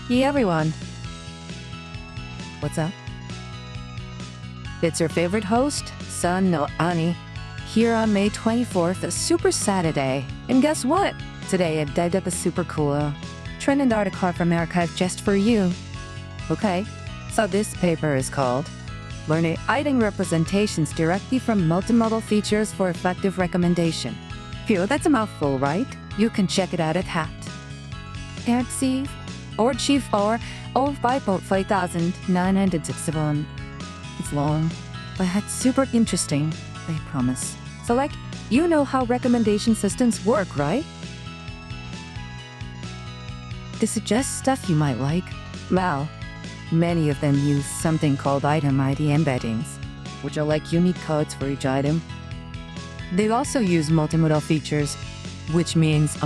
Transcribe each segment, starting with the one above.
Hey everyone. What's up? It's your favorite host, Sun no Ani, here on May 24th, a super Saturday. And guess what? Today I dived up a super cool trending article from Archive just for you. Okay, so this paper is called Learning Item Representations Directly from Multimodal Features for Effective Recommendation. Phew, that's a mouthful, right? You can check it out at HAT. Arxiv or Chief or 5.5961. It's long, but it's super interesting, I promise. So like, you know how recommendation systems work, right? To suggest stuff you might like, well, many of them use something called item ID embeddings, which are like unique codes for each item. They also use multimodal features, which means,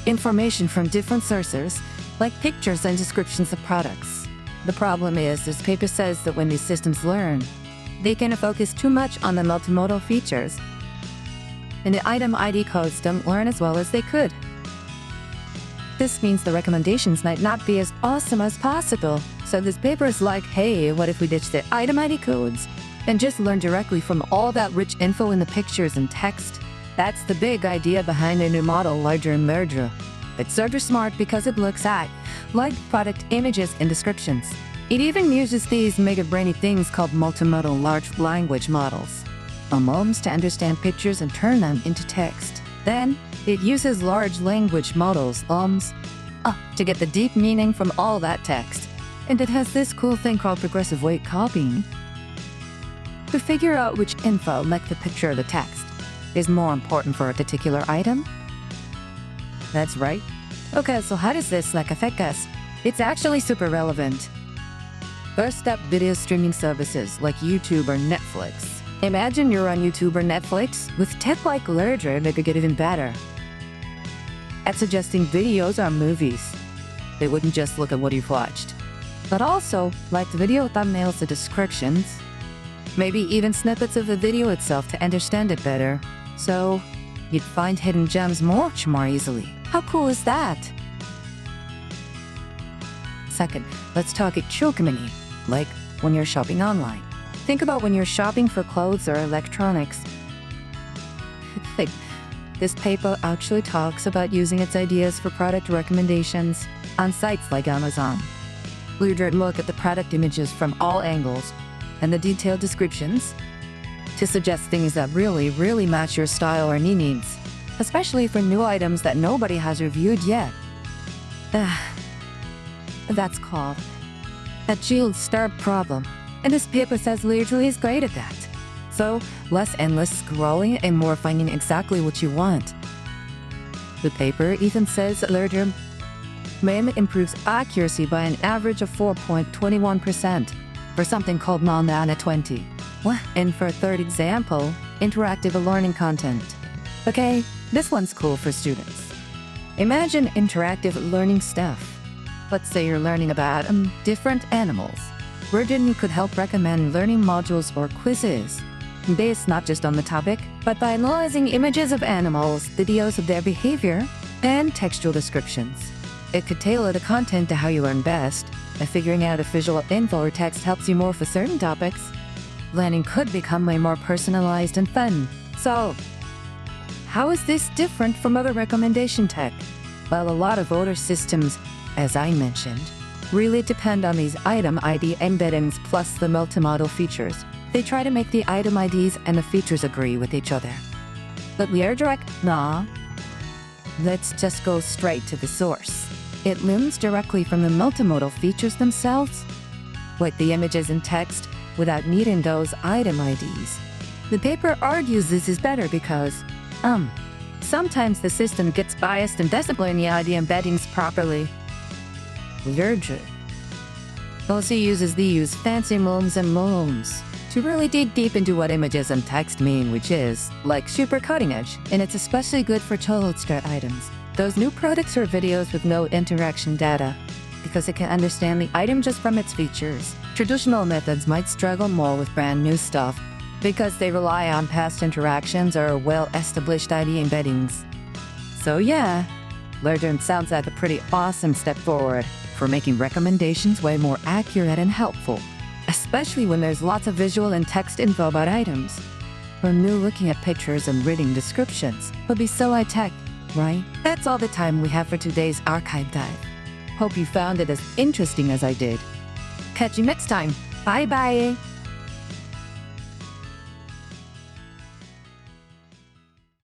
information from different sources, like pictures and descriptions of products. The problem is, this paper says that when these systems learn, they can focus too much on the multimodal features, and the item ID codes don't learn as well as they could. This means the recommendations might not be as awesome as possible. So this paper is like, hey, what if we ditch the item ID codes and just learn directly from all that rich info in the pictures and text? That's the big idea behind the new model, LIRDRec. It's super smart because it looks at like product images and descriptions. It even uses these mega-brainy things called multimodal large language models, MLLMs, to understand pictures and turn them into text. Then, it uses large language models, LLMs, to get the deep meaning from all that text. And it has this cool thing called progressive weight copying to figure out which info, like the picture or the text, is more important for a particular item. That's right. Okay, so how does this affect us? It's actually super relevant. First up, video streaming services like YouTube or Netflix. Imagine you're on YouTube or Netflix. With tech like LIRDRec, they could get even better at suggesting videos or movies. They wouldn't just look at what you've watched, but also like the video thumbnails or descriptions, maybe even snippets of the video itself to understand it better. So you'd find hidden gems much more easily. How cool is that? Second, let's talk actual community, like when you're shopping online. Think about when you're shopping for clothes or electronics. This paper actually talks about using its ideas for product recommendations on sites like Amazon. LIRDRec look at the product images from all angles and the detailed descriptions to suggest things that really match your style or needs, especially for new items that nobody has reviewed yet. That's called a Jill star problem, and this paper says LIRDRec is great at that. So, less endless scrolling and more finding exactly what you want. The paper even says that LIRDRec improves accuracy by an average of 4.21% for something called MLLMs 20. And for a third example, interactive learning content. Okay, this one's cool for students. Imagine interactive learning stuff. Let's say you're learning about different animals. LIRDRec could help recommend learning modules or quizzes based not just on the topic, but by analyzing images of animals, videos of their behavior, and textual descriptions. It could tailor the content to how you learn best, and figuring out if visual info or text helps you more for certain topics. Learning could become way more personalized and fun. So, how is this different from other recommendation tech? Well, a lot of older systems, as I mentioned, really depend on these item ID embeddings plus the multimodal features. They try to make the item IDs and the features agree with each other. But LIRDRec, nah. Let's just go straight to the source. It learns directly from the multimodal features themselves, like the images and text, without needing those item IDs. The paper argues this is better because, sometimes the system gets biased and doesn't learn the ID embeddings properly. LIRDRec also uses these fancy MLLMs and LLMs to really dig deep into what images and text mean, which is, like, super cutting edge, and it's especially good for toolstar items. Those new products or videos with no interaction data, because it can understand the item just from its features. Traditional methods might struggle more with brand new stuff, because they rely on past interactions or well-established ID embeddings. So yeah, LIRDRec sounds like a pretty awesome step forward for making recommendations way more accurate and helpful, especially when there's lots of visual and text info about items. Who knew looking at pictures and reading descriptions would be so high-tech, right? That's all the time we have for today's archive dive. Hope you found it as interesting as I did. Catch you next time. Bye-bye!